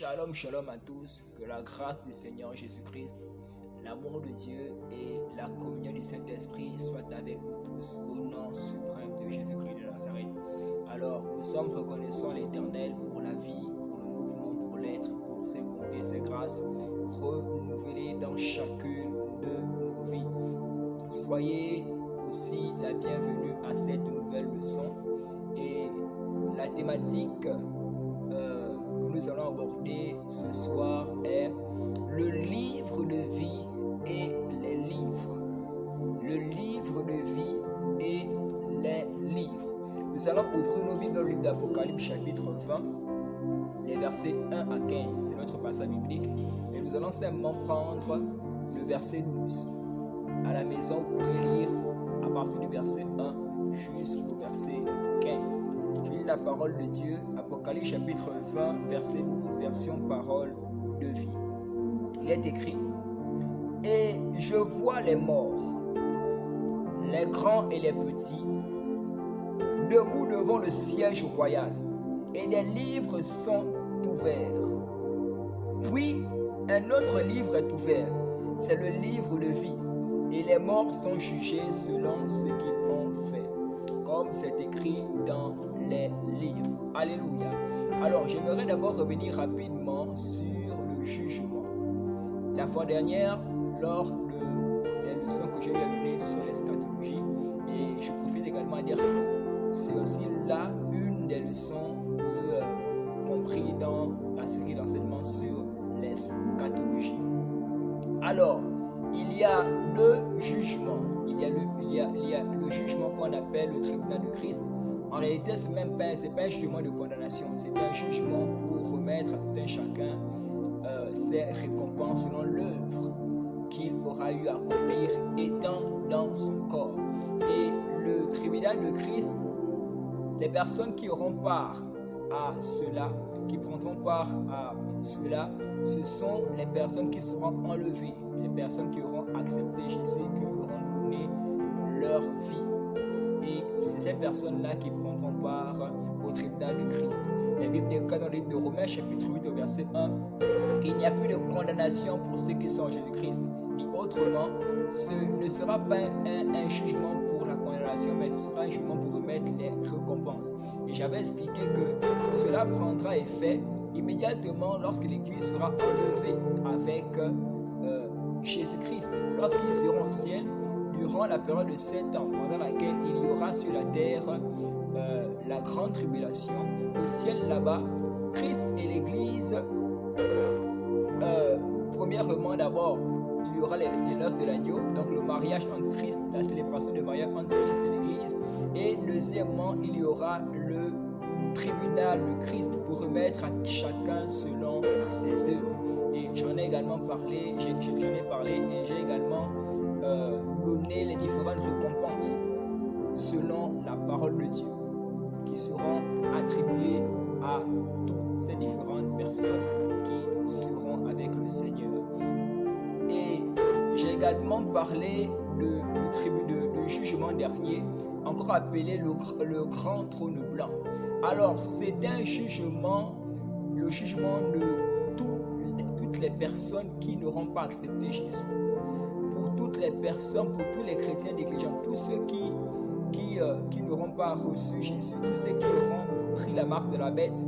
Shalom, shalom à tous, que la grâce du Seigneur Jésus-Christ, l'amour de Dieu et la communion du Saint-Esprit soient avec vous tous au nom suprême de Jésus-Christ de Nazareth. Alors, nous sommes reconnaissants l'Éternel pour la vie, pour le mouvement, pour l'être, pour ses bontés et ses grâces renouvelées dans chacune de nos vies. Soyez aussi la bienvenue à cette nouvelle leçon et la thématique que nous allons aborder ce soir est le livre de vie et les livres. Le livre de vie et les livres. Nous allons ouvrir nos Bibles dans le livre d'Apocalypse chapitre 20, les versets 1 à 15. C'est notre passage biblique. Et nous allons simplement prendre le verset 12. À la maison, vous pourrez lire à partir du verset 1 jusqu'au verset 15. Je lis la parole de Dieu, Apocalypse chapitre 20, verset 12, version parole de vie. Il est écrit: Et je vois les morts, les grands et les petits, debout devant le siège royal, et des livres sont ouverts. Puis un autre livre est ouvert, c'est le livre de vie, et les morts sont jugés selon ce qu'ils ont fait, comme c'est écrit dans les livres. Alléluia. Alors, j'aimerais d'abord revenir rapidement sur le jugement. La fois dernière, lors des leçons que j'ai eu à donner sur l'eschatologie, et je profite également à dire que c'est aussi là une des leçons compris dans la série d'enseignements sur l'eschatologie. Alors, il y a deux jugements. Il y a le jugement qu'on appelle le tribunal de Christ. En réalité, ce n'est pas un jugement de condamnation, c'est un jugement pour remettre à tout un chacun ses récompenses selon l'œuvre qu'il aura eu à accomplir étant dans son corps. Et le tribunal de Christ, les personnes qui auront part à cela, qui prendront part à cela, ce sont les personnes qui seront enlevées, les personnes qui auront accepté Jésus, qui auront donné leur vie. Et c'est ces personnes-là qui prendront part au tribunal de Christ. La Bible déclare dans le livre de Romains chapitre 8 au verset 1 qu'il n'y a plus de condamnation pour ceux qui sont en Jésus-Christ. Et autrement, ce ne sera pas un jugement pour la condamnation, mais ce sera un jugement pour remettre les récompenses. Et j'avais expliqué que cela prendra effet immédiatement lorsque l'Église sera enlevée avec Jésus-Christ. Lorsqu'ils seront au ciel, durant la période de 7 ans, pendant laquelle il y aura sur la terre la grande tribulation, au ciel là-bas, Christ et l'Église, premièrement d'abord, il y aura les noces de l'agneau, donc le mariage entre Christ, la célébration du mariage entre Christ et l'Église, et deuxièmement, il y aura le tribunal de Christ pour remettre à chacun selon ses œuvres. Et j'en ai également parlé, et j'ai également donné les différentes récompenses selon la parole de Dieu qui seront attribuées à toutes ces différentes personnes qui seront avec le Seigneur. Et j'ai également parlé du jugement dernier, encore appelé le grand trône blanc. Alors, c'est un jugement, le jugement de toutes les personnes qui n'auront pas accepté Jésus. Pour toutes les personnes, pour tous les chrétiens négligents, tous ceux qui n'auront pas reçu Jésus, tous ceux qui auront pris la marque de la bête,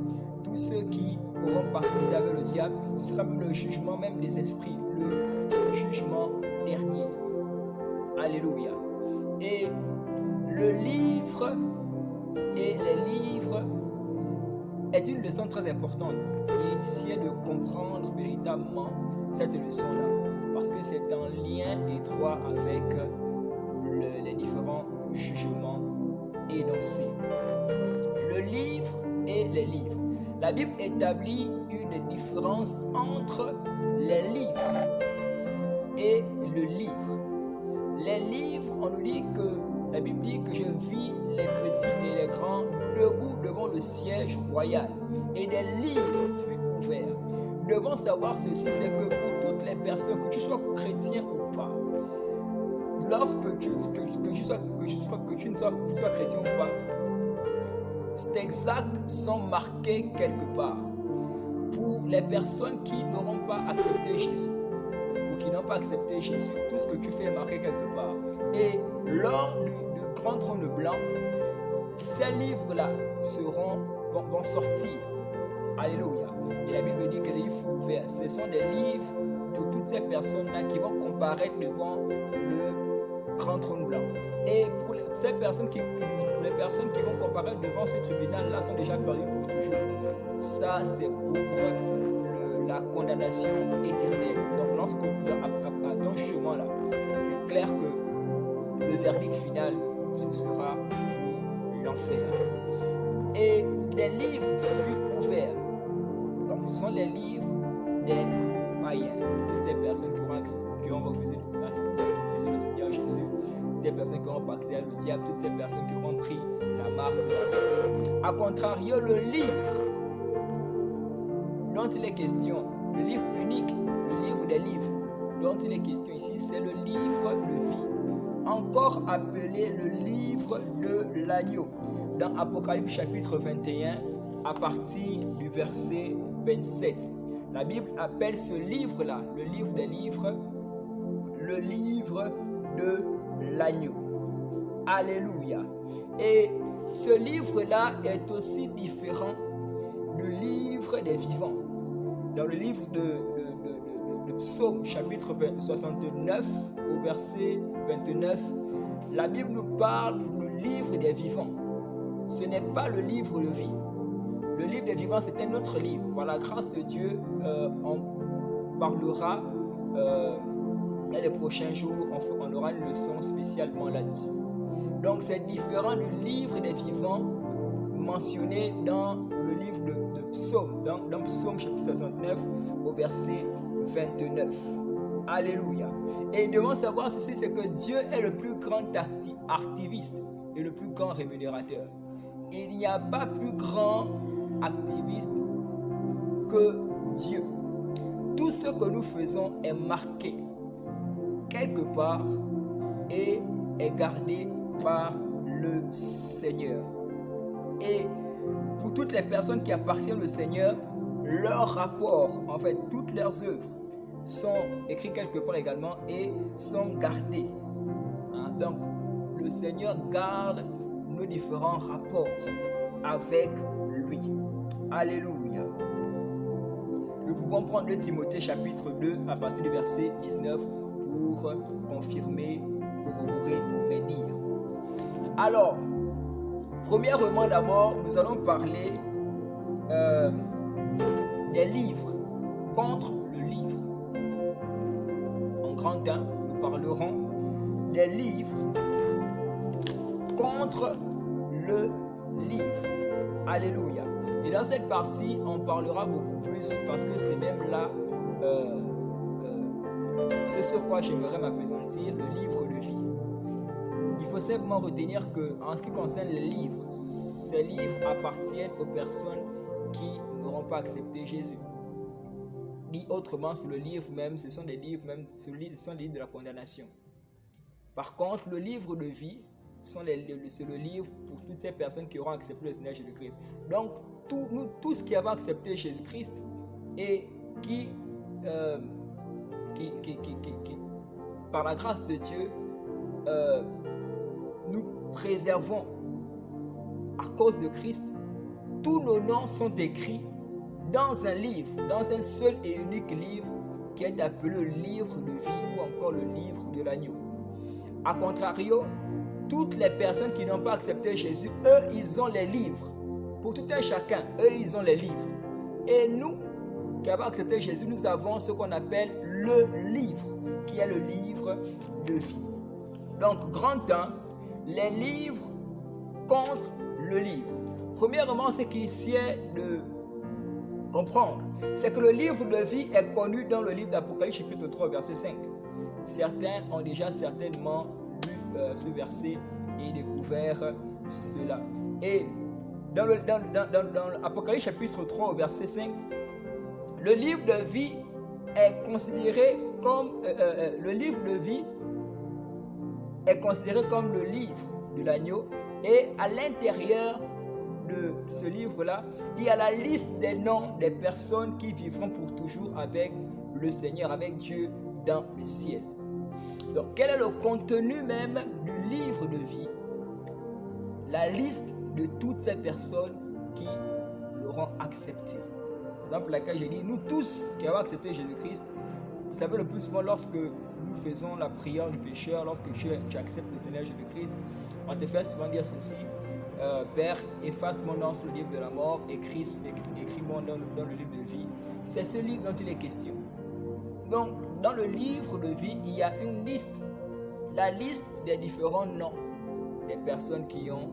tous ceux qui auront participé avec le diable, ce sera même le jugement même des esprits, le jugement dernier. Alléluia. Et le livre et les livres est une leçon très importante et essayer de comprendre véritablement cette leçon-là parce que c'est en lien étroit avec les différents jugements énoncés. Le livre et les livres. La Bible établit une différence entre les livres et le livre. Les livres, on nous dit que la Bible dit que je vis les petits et les grands debout devant le siège royal et des livres furent ouverts. Nous devons savoir ceci, c'est que pour toutes les personnes, que tu sois chrétien ou pas, lorsque tu sois chrétien ou pas, ces actes sont marqués quelque part. Pour les personnes qui n'auront pas accepté Jésus ou qui n'ont pas accepté Jésus, tout ce que tu fais est marqué quelque part. Et lors du grand trône blanc, ces livres-là vont sortir. Alléluia. Et la Bible dit que les livres ouverts, ce sont des livres de toutes ces personnes-là qui vont comparaître devant le grand trône blanc. Et pour ces personnes les personnes qui vont comparaître devant ce tribunal-là sont déjà perdues pour toujours. Ça, c'est pour la condamnation éternelle. Donc, lorsque dans ce chemin-là, c'est clair que le verdict final, ce sera l'enfer. Et les livres furent ouverts. Donc, ce sont les livres des païens, toutes ces personnes qui ont refusé le Seigneur Jésus, toutes les personnes qui ont pacté avec le diable, toutes ces personnes qui ont pris la marque de la bête. A contrario, le livre dont il est question, le livre unique, le livre des livres dont il est question ici, c'est le livre de vie, encore appelé le livre de l'agneau. Dans Apocalypse chapitre 21, à partir du verset 27, la Bible appelle ce livre-là, le livre des livres, le livre de l'agneau. Alléluia. Et ce livre-là est aussi différent du livre des vivants. Dans le livre de Psaume, chapitre 69, au verset 29, la Bible nous parle du livre des vivants. Ce n'est pas le livre de vie. Le livre des vivants, c'est un autre livre. Par la grâce de Dieu, on parlera dans les prochains jours, on aura une leçon spécialement là-dessus. Donc, c'est différent du livre des vivants mentionné dans le livre de Psaume, dans Psaume chapitre 69, au verset 29. Alléluia. Et nous devons savoir ceci, c'est que Dieu est le plus grand activiste et le plus grand rémunérateur. Il n'y a pas plus grand activiste que Dieu. Tout ce que nous faisons est marqué quelque part et est gardé par le Seigneur. Et pour toutes les personnes qui appartiennent au Seigneur, leurs rapports, en fait, toutes leurs œuvres sont écrites quelque part également et sont gardées. Donc, le Seigneur garde nos différents rapports avec lui. Alléluia. Nous pouvons prendre 2 Timothée chapitre 2 à partir du verset 19 pour confirmer, corroborer mes dires. Alors, premièrement d'abord, nous allons parler des livres contre le livre. En grand temps, nous parlerons des livres contre le livre. Alléluia. Et dans cette partie, on parlera beaucoup plus parce que c'est même là ce sur quoi j'aimerais m'appesantir, le livre de vie. Il faut simplement retenir que en ce qui concerne les livres, ces livres appartiennent aux personnes qui n'auront pas accepté Jésus. Dit autrement, sur le livre même, ce sont des livres même, ce sont des livres de la condamnation. Par contre, le livre de vie, c'est le livre pour toutes ces personnes qui auront accepté le Seigneur Jésus-Christ. Donc, nous tous qui avons accepté Jésus-Christ et qui, par la grâce de Dieu, nous préservons à cause de Christ, tous nos noms sont écrits dans un livre, dans un seul et unique livre qui est appelé le livre de vie ou encore le livre de l'agneau. A contrario, toutes les personnes qui n'ont pas accepté Jésus, eux, ils ont les livres. Pour tout un chacun, eux, ils ont les livres. Et nous, qui avons accepté Jésus, nous avons ce qu'on appelle le livre, qui est le livre de vie. Donc, grand temps, les livres contre le livre. Premièrement, ce qu'il est de comprendre, c'est que le livre de vie est connu dans le livre d'Apocalypse chapitre 3, verset 5. Certains ont déjà certainement lu ce verset et découvert cela. Et dans l'Apocalypse chapitre 3, verset 5, le livre de vie est considéré comme le livre de vie est considéré comme le livre de l'agneau, et à l'intérieur de ce livre-là, il y a la liste des noms des personnes qui vivront pour toujours avec le Seigneur, avec Dieu dans le ciel. Donc, quel est le contenu même du livre de vie? La liste de toutes ces personnes qui l'auront accepté. Par exemple, laquelle j'ai dit, nous tous qui avons accepté Jésus-Christ, vous savez, le plus souvent, lorsque nous faisons la prière du pécheur, lorsque tu acceptes le Seigneur Jésus-Christ, on te fait souvent dire ceci: Père, efface mon nom sur le livre de la mort, écris mon nom dans le livre de vie. C'est ce livre dont il est question. Donc, dans le livre de vie, il y a une liste, la liste des différents noms des personnes qui ont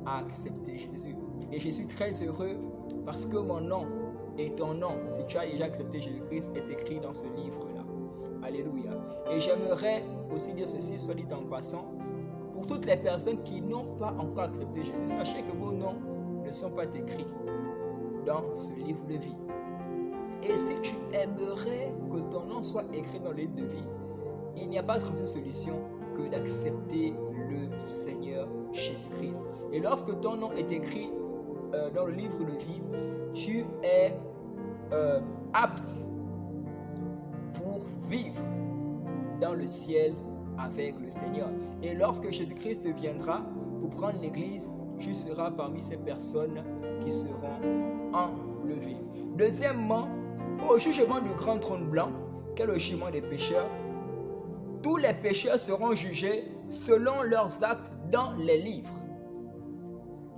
accepté Jésus. Et je suis très heureux parce que mon nom et ton nom, si tu as déjà accepté Jésus-Christ, est écrit dans ce livre-là. Alléluia. Et j'aimerais aussi dire ceci, soit dit en passant, pour toutes les personnes qui n'ont pas encore accepté Jésus, sachez que vos noms ne sont pas écrits dans ce livre de vie. Et si tu aimerais que ton nom soit écrit dans le livre de vie, il n'y a pas d'autre solution que d'accepter le Seigneur Jésus-Christ. Et lorsque ton nom est écrit dans le livre de vie, tu es apte pour vivre dans le ciel avec le Seigneur. Et lorsque Jésus-Christ viendra pour prendre l'église, tu seras parmi ces personnes qui seront enlevées. Deuxièmement, au jugement du grand trône blanc, qui est le jugement des pécheurs, tous les pécheurs seront jugés selon leurs actes dans les livres.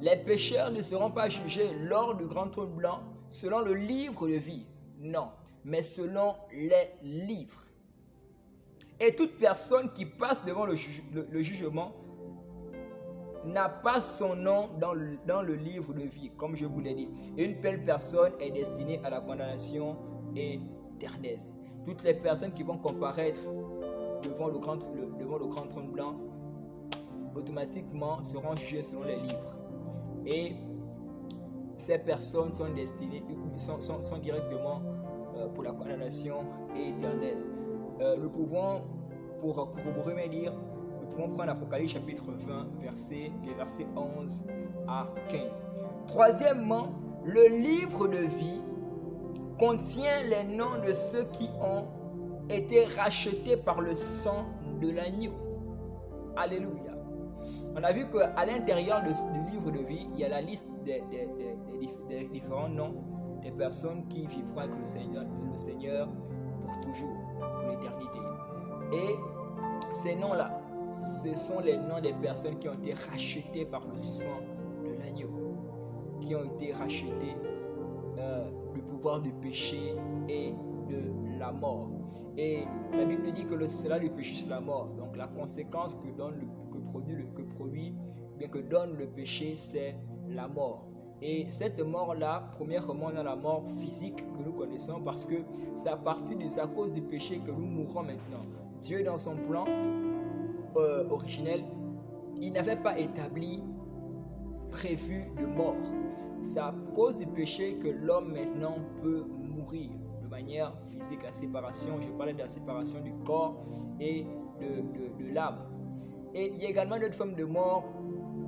Les pécheurs ne seront pas jugés lors du grand trône blanc selon le livre de vie, non, mais selon les livres. Et toute personne qui passe devant le jugement n'a pas son nom dans le livre de vie, comme je vous l'ai dit. Et une telle personne est destinée à la condamnation éternelle. Toutes les personnes qui vont comparaître devant le grand trône blanc, automatiquement seront jugées selon les livres. Et ces personnes sont destinées, sont directement pour la condamnation éternelle. Nous pouvons, pour corroborer mes dires, nous pouvons prendre l'Apocalypse chapitre 20, les versets 11 à 15. Troisièmement, le livre de vie contient les noms de ceux qui ont été rachetés par le sang de l'agneau. Alléluia. On a vu qu'à l'intérieur du livre de vie, il y a la liste des différents noms des personnes qui vivront avec le Seigneur pour toujours, pour l'éternité. Et ces noms-là, ce sont les noms des personnes qui ont été rachetées par le sang de l'agneau, qui ont été rachetées du pouvoir du péché et de la mort. Et la Bible dit que le salaire du péché, c'est la mort. Donc la conséquence que donne que donne le péché, c'est la mort. Et cette mort-là, premièrement, dans la mort physique que nous connaissons, parce que c'est à cause du péché que nous mourrons maintenant. Dieu, dans son plan originel, il n'avait pas prévu de mort. C'est à cause du péché que l'homme maintenant peut mourir de manière physique, la séparation. Je parlais de la séparation du corps et de l'âme. Et il y a également une autre forme de mort,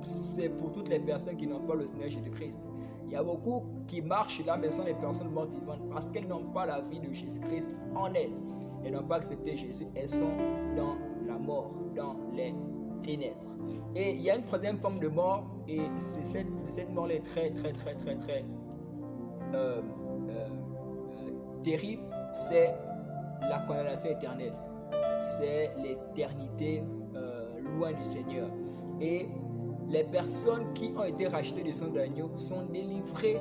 c'est pour toutes les personnes qui n'ont pas le Seigneur Jésus-Christ. Il y a beaucoup qui marchent là, mais ce sont des personnes mortes vivantes parce qu'elles n'ont pas la vie de Jésus-Christ en elles. Elles n'ont pas accepté Jésus, elles sont dans la mort, dans les ténèbres. Et il y a une troisième forme de mort, et cette mort-là est très terrible, c'est la condamnation éternelle. C'est l'éternité loin du Seigneur. Et les personnes qui ont été rachetées du sang de l'agneau sont délivrées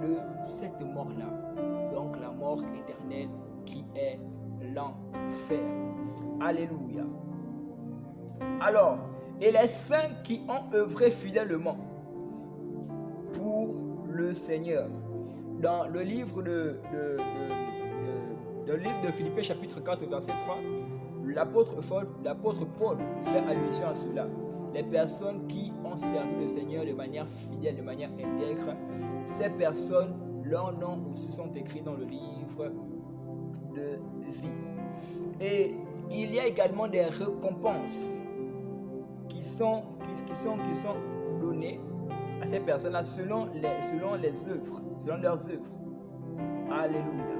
de cette mort-là. Donc la mort éternelle qui est l'enfer. Alléluia. Alors, et les saints qui ont œuvré fidèlement pour le Seigneur. Dans le livre de Philippiens chapitre 4 verset 3, l'apôtre Paul fait allusion à cela. Les personnes qui ont servi le Seigneur de manière fidèle, de manière intègre, ces personnes, leurs noms aussi sont écrits dans le livre de vie. Et il y a également des récompenses qui sont données à ces personnes-là selon les œuvres, selon leurs œuvres. Alléluia.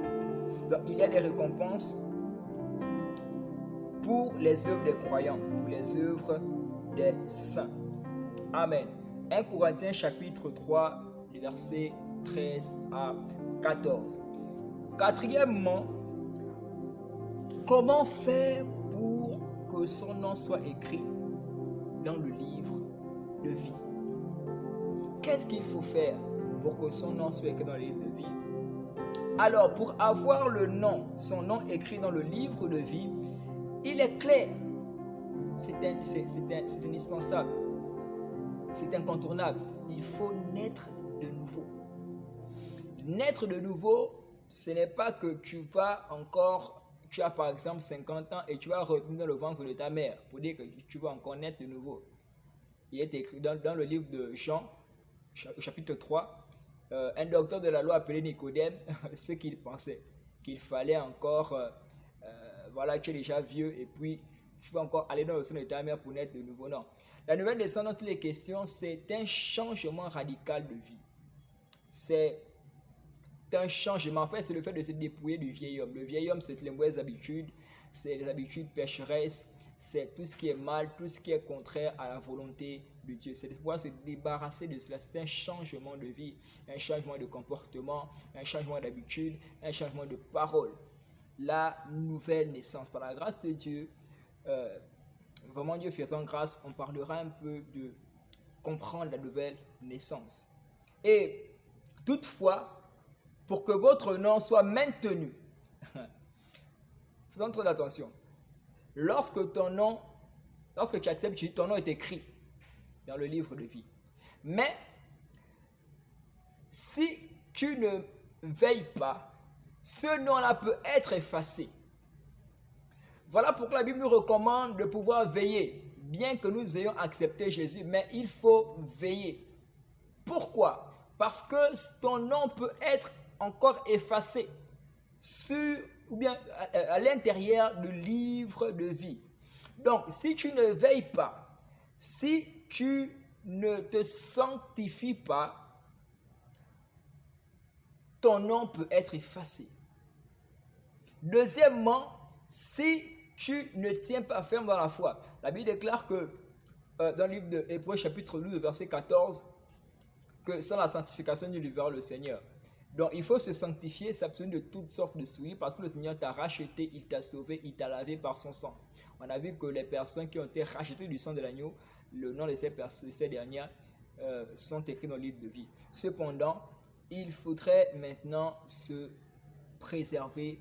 Donc, il y a des récompenses pour les œuvres des croyants, pour les œuvres des saints. Amen. 1 Corinthiens chapitre 3, les versets 13 à 14. Quatrièmement, comment faire pour que son nom soit écrit dans le livre de vie? Qu'est-ce qu'il faut faire pour que son nom soit écrit dans le livre de vie? Alors, pour avoir son nom écrit dans le livre de vie, il est clair, c'est indispensable, c'est incontournable. Il faut naître de nouveau. Naître de nouveau, ce n'est pas que tu as par exemple 50 ans et tu vas revenir dans le ventre de ta mère pour dire que tu vas encore naître de nouveau. Il est écrit dans le livre de Jean, chapitre 3, un docteur de la loi appelé Nicodème, ce qu'il pensait, qu'il fallait encore, tu es déjà vieux et puis tu vas encore aller dans le sein de ta mère pour naître de nouveau. Non. La nouvelle naissance dans toutes les questions, c'est un changement radical de vie. C'est un changement. En fait, c'est le fait de se dépouiller du vieil homme. Le vieil homme, c'est les mauvaises habitudes, c'est les habitudes pécheresses, c'est tout ce qui est mal, tout ce qui est contraire à la volonté de Dieu. C'est de pouvoir se débarrasser de cela. C'est un changement de vie, un changement de comportement, un changement d'habitude, un changement de parole. La nouvelle naissance. Par la grâce de Dieu, vraiment Dieu faisant grâce, on parlera un peu de comprendre la nouvelle naissance. Et toutefois, pour que votre nom soit maintenu, faisons très attention. Lorsque tu acceptes Jésus, ton nom est écrit dans le livre de vie. Mais si tu ne veilles pas, ce nom-là peut être effacé. Voilà pourquoi la Bible nous recommande de pouvoir veiller, bien que nous ayons accepté Jésus, mais il faut veiller. Pourquoi? Parce que ton nom peut être encore effacé ou bien à l'intérieur du livre de vie. Donc, si tu ne veilles pas, si tu ne te sanctifies pas, ton nom peut être effacé. Deuxièmement, si tu ne tiens pas ferme dans la foi, la Bible déclare que dans le livre de Hébreux chapitre 12, verset 14, que sans la sanctification, nul ne verra le Seigneur. Donc, il faut se sanctifier, s'abstenir de toutes sortes de souillures parce que le Seigneur t'a racheté, il t'a sauvé, il t'a lavé par son sang. On a vu que les personnes qui ont été rachetées du sang de l'agneau, le nom de ces dernières sont écrits dans le livre de vie. Cependant, il faudrait maintenant se préserver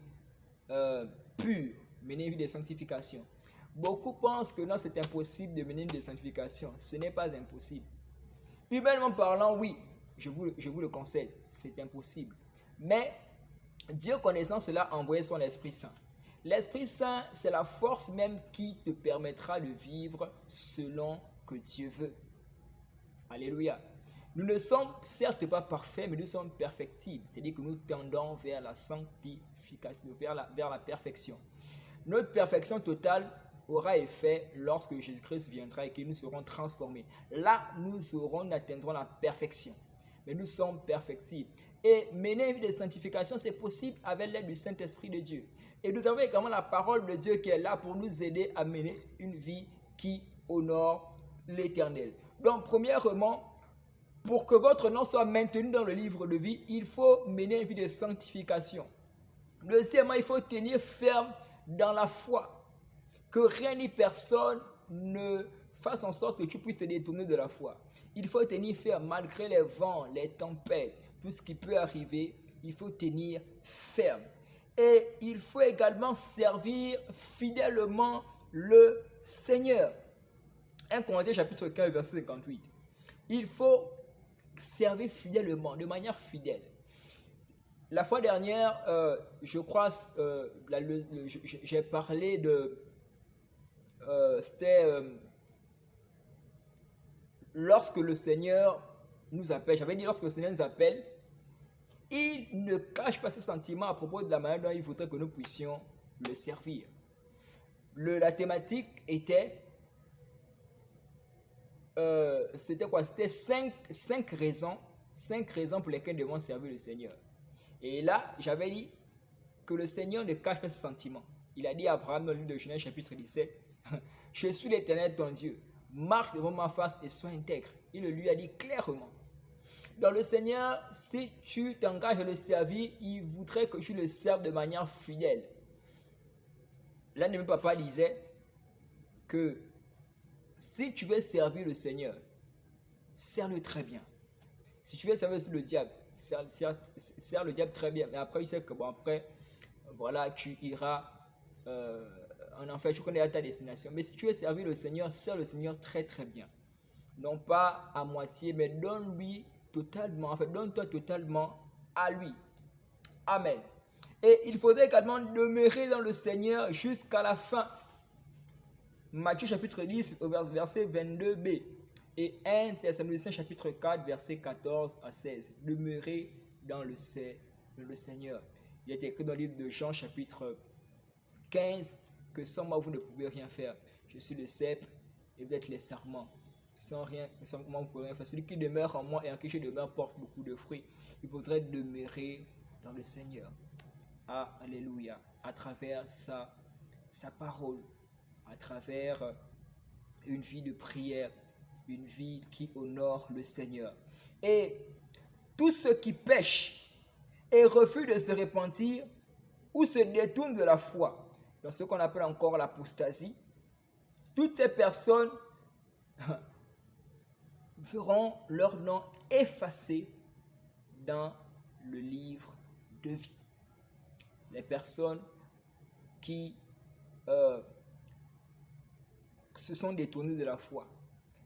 pur, mener une vie de sanctification. Beaucoup pensent que non, c'est impossible de mener une vie de sanctification. Ce n'est pas impossible. Humainement parlant, oui, je vous le conseille, c'est impossible. Mais Dieu connaissant cela a envoyé son Esprit Saint. L'Esprit Saint, c'est la force même qui te permettra de vivre selon que Dieu veut. Alléluia. Nous ne sommes certes pas parfaits, mais nous sommes perfectibles. C'est-à-dire que nous tendons vers la sanctification, vers la perfection. Notre perfection totale aura effet lorsque Jésus-Christ viendra et que nous serons transformés. Là, nous atteindrons la perfection. Mais nous sommes perfectibles. Et mener une vie de sanctification, c'est possible avec l'aide du Saint-Esprit de Dieu. Et nous avons également la parole de Dieu qui est là pour nous aider à mener une vie qui honore l'Éternel. Donc, premièrement, pour que votre nom soit maintenu dans le livre de vie, il faut mener une vie de sanctification. Deuxièmement, il faut tenir ferme dans la foi. Que rien ni personne ne fasse en sorte que tu puisses te détourner de la foi. Il faut tenir ferme malgré les vents, les tempêtes, tout ce qui peut arriver, il faut tenir ferme. Et il faut également servir fidèlement le Seigneur. 1 Corinthiens chapitre 15, verset 58. Il faut servir fidèlement, de manière fidèle. La fois dernière, je crois, j'ai parlé de... lorsque le Seigneur nous appelle, j'avais dit lorsque le Seigneur nous appelle, il ne cache pas ses sentiments à propos de la manière dont il voudrait que nous puissions le servir. La thématique était c'était quoi? C'était cinq raisons pour lesquelles nous devons servir le Seigneur. Et là, j'avais dit que le Seigneur ne cache pas ses sentiments. Il a dit à Abraham dans le livre de Genèse chapitre 17, je suis l'Éternel ton Dieu, marche devant ma face et sois intègre. Il lui a dit clairement. Dans le Seigneur, si tu t'engages à le servir, il voudrait que tu le serves de manière fidèle. L'un de mes papas disait que si tu veux servir le Seigneur, sers-le très bien. Si tu veux servir le diable, sers le diable très bien. Mais après, il sait que bon, après, voilà, tu iras en enfer, tu connais ta destination. Mais si tu veux servir le Seigneur, sers le Seigneur très très bien. Non pas à moitié, mais donne-lui totalement, en fait, donne-toi totalement à lui. Amen. Et il faudrait également demeurer dans le Seigneur jusqu'à la fin. Matthieu chapitre 10, verset 22b. Et 1 Thessaloniciens chapitre 4, verset 14 à 16. Demeurer dans le Seigneur. Il est écrit dans le livre de Jean chapitre 15 que sans moi vous ne pouvez rien faire. Je suis le cep et vous êtes les sarments. Sans moi vous ne pouvez rien faire. Celui qui demeure en moi et en qui je demeure porte beaucoup de fruits. Il faudrait demeurer dans le Seigneur. Ah, alléluia. À travers sa parole, à travers une vie de prière, une vie qui honore le Seigneur. Et tous ceux qui pêchent et refusent de se repentir ou se détournent de la foi, dans ce qu'on appelle encore l'apostasie, toutes ces personnes verront leur nom effacé dans le livre de vie. Les personnes qui se sont détournées de la foi.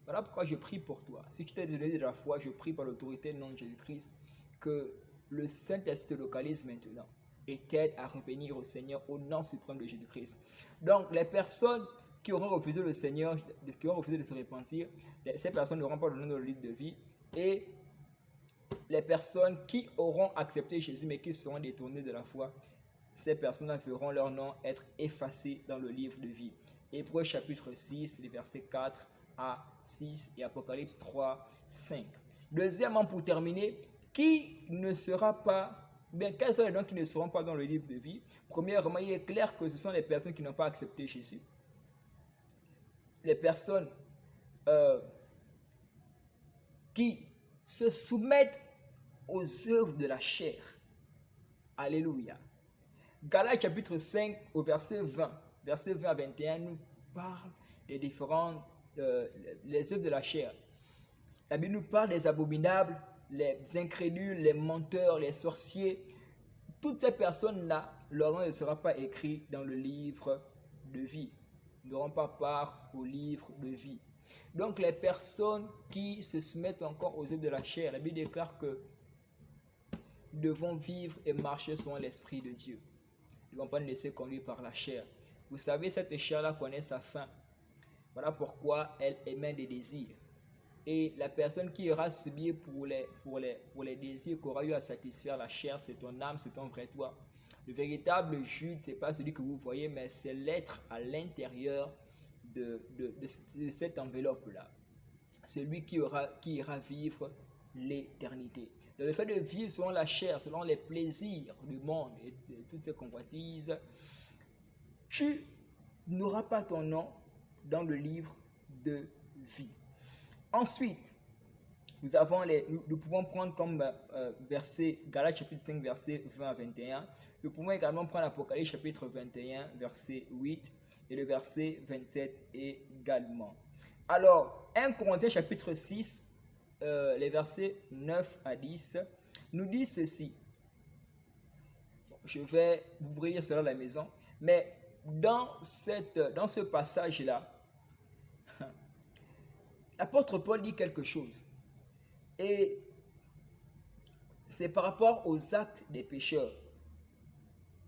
Voilà pourquoi je prie pour toi. Si tu t'es détourné de la foi, je prie par l'autorité du nom de Jésus-Christ que le Saint-Esprit te localise maintenant et t'aide à revenir au Seigneur au nom suprême de Jésus-Christ. Donc, les personnes qui auront refusé le Seigneur, qui auront refusé de se repentir, ces personnes n'auront pas le nom dans le livre de vie. Et les personnes qui auront accepté Jésus mais qui seront détournées de la foi, ces personnes verront leur nom être effacés dans le livre de vie. Hébreux chapitre 6, les versets 4 à 6 et Apocalypse 3, 5. Deuxièmement, pour terminer, qui ne sera pas, bien, quels sont les noms qui ne seront pas dans le livre de vie? Premièrement, il est clair que ce sont les personnes qui n'ont pas accepté Jésus. Les personnes qui se soumettent aux œuvres de la chair. Alléluia. Galates chapitre 5 au verset 20 à 21 nous parle des différentes les œuvres de la chair. La Bible nous parle des abominables, les incrédules, les menteurs, les sorciers. Toutes ces personnes-là, leur nom ne sera pas écrit dans le livre de vie. Ils n'auront pas part au livre de vie. Donc les personnes qui se soumettent encore aux œuvres de la chair, la Bible déclare que nous devons vivre et marcher selon l'Esprit de Dieu. Nous ne devons pas nous laisser conduire par la chair. Vous savez, cette chair-là connaît sa fin. Voilà pourquoi elle émet des désirs. Et la personne qui ira subir pour les désirs qu'aura eu à satisfaire la chair, c'est ton âme, c'est ton vrai toi. Le véritable Jude, ce n'est pas celui que vous voyez, mais c'est l'être à l'intérieur de cette enveloppe-là. Celui qui ira vivre l'éternité. Le fait de vivre selon la chair, selon les plaisirs du monde et de toutes ces convoitises, tu n'auras pas ton nom dans le livre de vie. Ensuite, nous pouvons prendre comme verset Galates chapitre 5 verset 20 à 21. Nous pouvons également prendre Apocalypse chapitre 21 verset 8 et le verset 27 également. Alors, 1 Corinthiens chapitre 6, les versets 9 à 10, nous dit ceci. Je vais vous lire cela à la maison, mais dans ce passage-là, l'apôtre Paul dit quelque chose. Et c'est par rapport aux actes des pécheurs.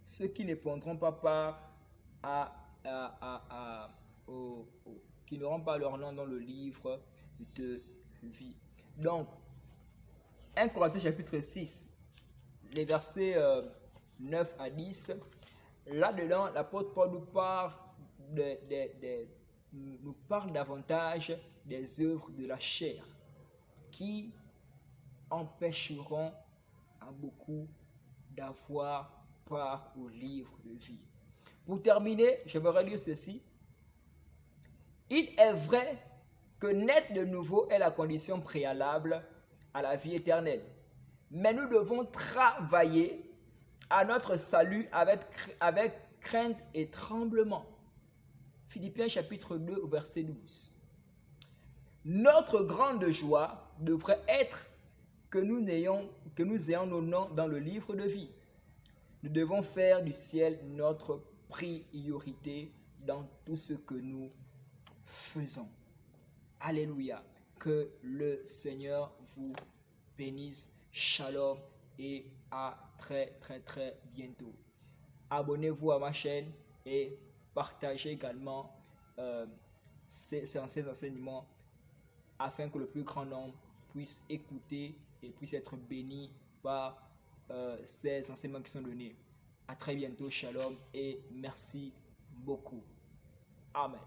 Ceux qui ne prendront pas part qui n'auront pas leur nom dans le livre de vie. Donc, 1 Corinthiens chapitre 6, les versets 9 à 10, là-dedans, l'apôtre Paul nous parle davantage des œuvres de la chair qui empêcheront à beaucoup d'avoir part au livre de vie. Pour terminer, j'aimerais lire ceci. Il est vrai que naître de nouveau est la condition préalable à la vie éternelle. Mais nous devons travailler à notre salut avec crainte et tremblement. Philippiens chapitre 2, verset 12. Notre grande joie devrait être que nous ayons nos noms dans le livre de vie. Nous devons faire du ciel notre priorité dans tout ce que nous faisons. Alléluia. Que le Seigneur vous bénisse. Shalom et à très bientôt. Abonnez-vous à ma chaîne et partagez également ces enseignements afin que le plus grand nombre puisse écouter et puisse être béni par ces enseignements qui sont donnés. À très bientôt. Shalom et merci beaucoup. Amen.